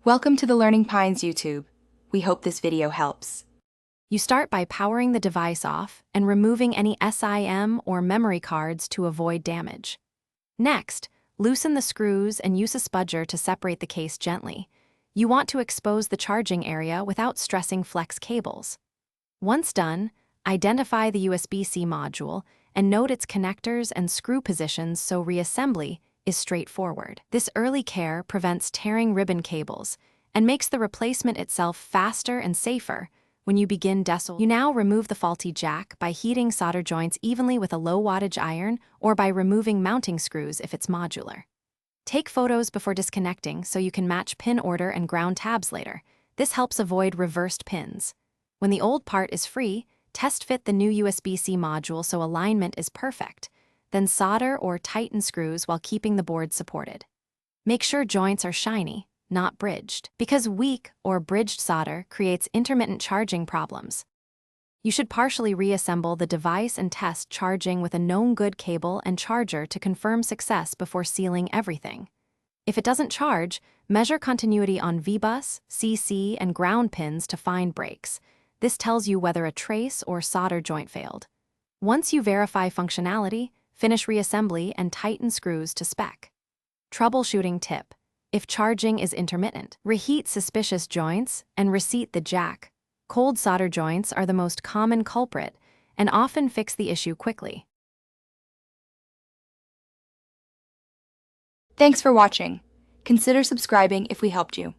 Welcome to the Learning Pines YouTube. We hope this video helps. You start by powering the device off and removing any SIM or memory cards to avoid damage. Next, loosen the screws and use a spudger to separate the case gently. You want to expose the charging area without stressing flex cables. Once done, identify the USB-C module and note its connectors and screw positions so reassembly is straightforward. This early care prevents tearing ribbon cables and makes the replacement itself faster and safer. When you begin you now remove the faulty jack by heating solder joints evenly with a low-wattage iron or by removing mounting screws if it's modular. Take photos before disconnecting so you can match pin order and ground tabs later. This helps avoid reversed pins. When the old part is free, test fit the new USB-C module so alignment is perfect. Then solder or tighten screws while keeping the board supported. Make sure joints are shiny, not bridged, because weak or bridged solder creates intermittent charging problems. You should partially reassemble the device and test charging with a known good cable and charger to confirm success before sealing everything. If it doesn't charge, measure continuity on VBus, CC, and ground pins to find breaks. This tells you whether a trace or solder joint failed. Once you verify functionality, finish reassembly and tighten screws to spec. Troubleshooting tip: if charging is intermittent, reheat suspicious joints and reseat the jack. Cold solder joints are the most common culprit and often fix the issue quickly. Thanks for watching. Consider subscribing if we helped you.